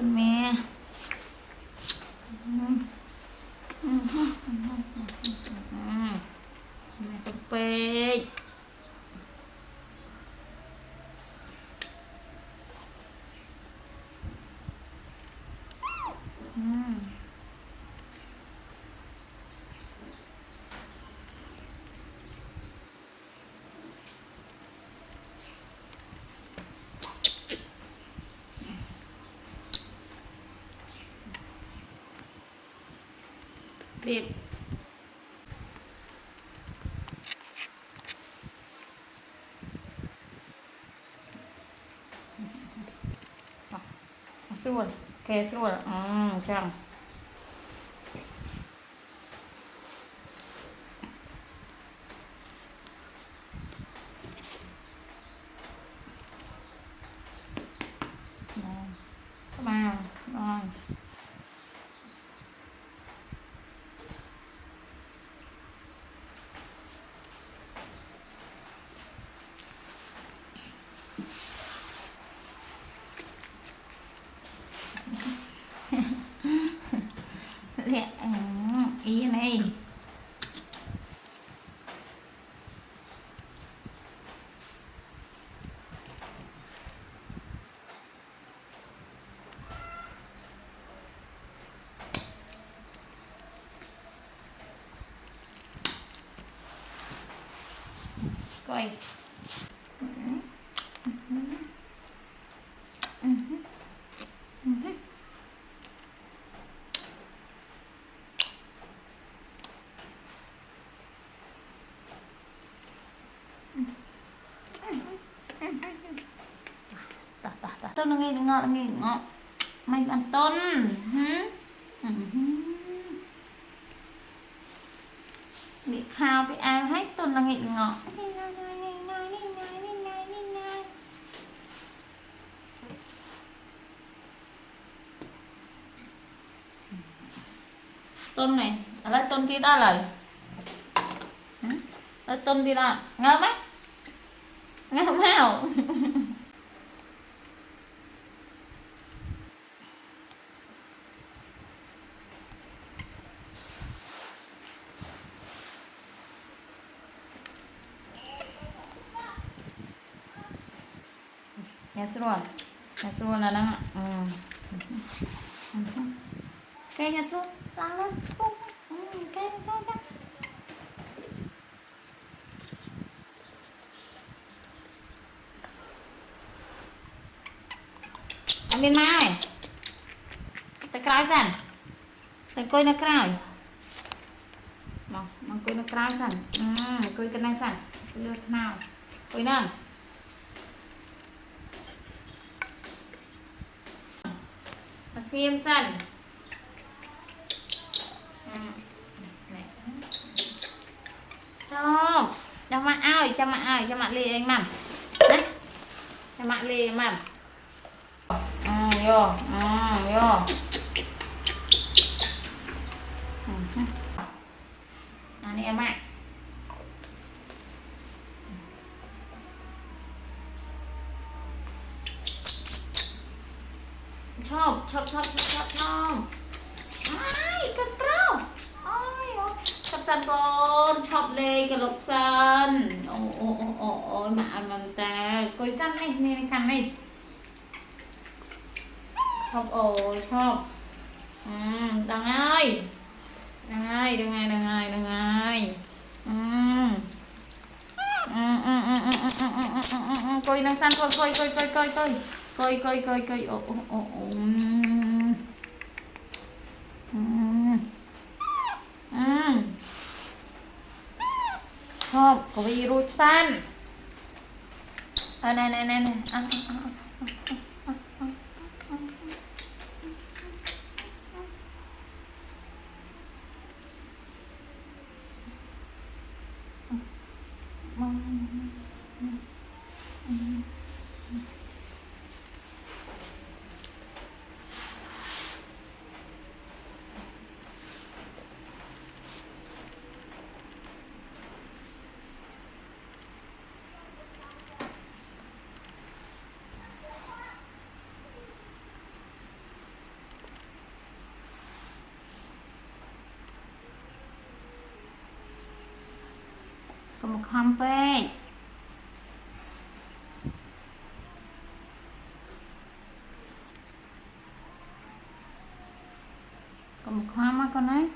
con mẹ mẹ con pe điệp xuôi kè xuôi chẳng vào rồi lẹ ý này coi tôi là nghe ngọt mày ăn tôn bị khao bị ai hết tôn là nghe ngọt tôn này lấy tôn kia đó lời lấy tôn kia đó ngơ mắt ngơ mèo nhà xua là đang cây nhà xua tăng lên cây nhà xua đó anh bên mai ta cài sẵn ta coi nó cài mà coi nó cài sẵn coi cái này sẵn lượt nào coi nào xiêm dần cho mặn ơi cho mặn lì anh mặn đấy cho mặn lì mặn vô này em ạ chop ai cái trâu ôi cặp sân con chop lên cái lục sân ôi mà ngầm ta coi sân này này khăn này chop chop đằng ơi coi năng sân coi chop có virus sân này ăn khăm pe còn một khăm á con ấy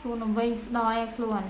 luôn nó vây đôi luôn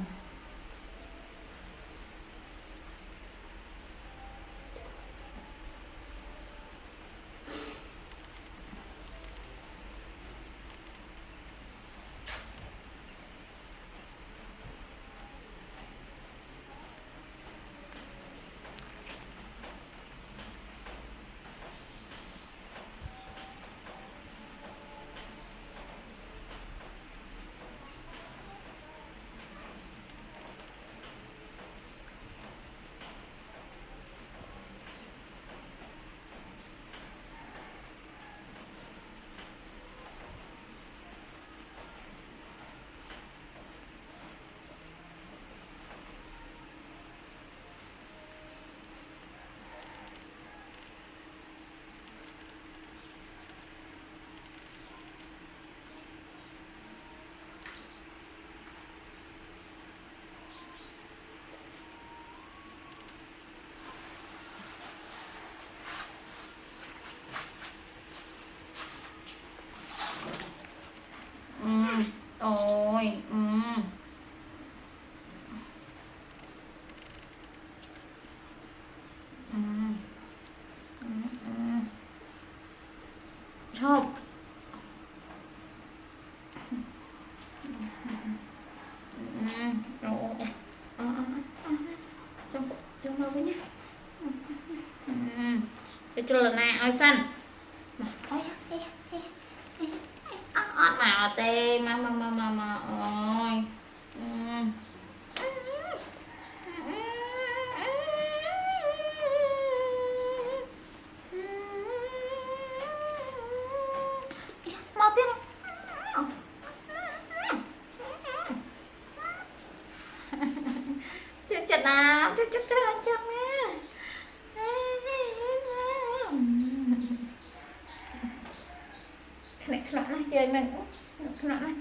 ôi chọc trong đâu với nhá cái cho lần này ôi xanh mà tê mà ôi mau tiếp chưa chật nào chưa chật là chật nha này khỏe này chơi mình khỏe này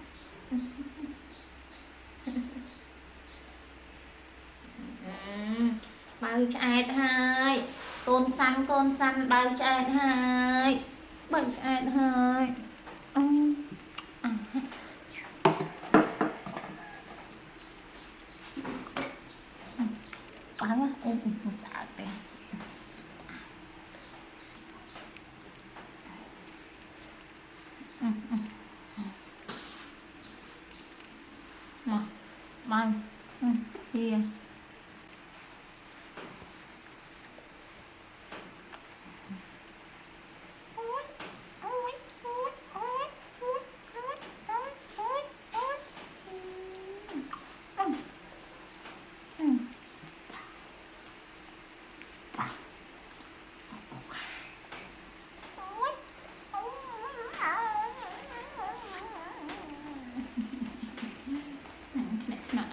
bao chạy hai con xanh bao chạy hai bao chạy hai bán á tạ kìa mà mang kia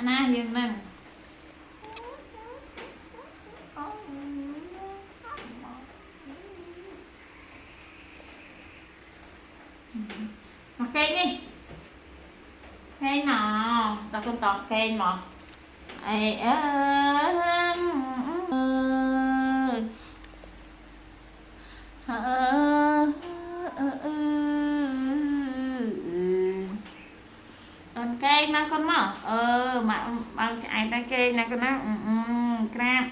na dừng nè mặc cây đi cây nào tao con tọt cây mà ê cây mà con mà mà chạy ta cây nè con nó crab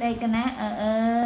cây cái ná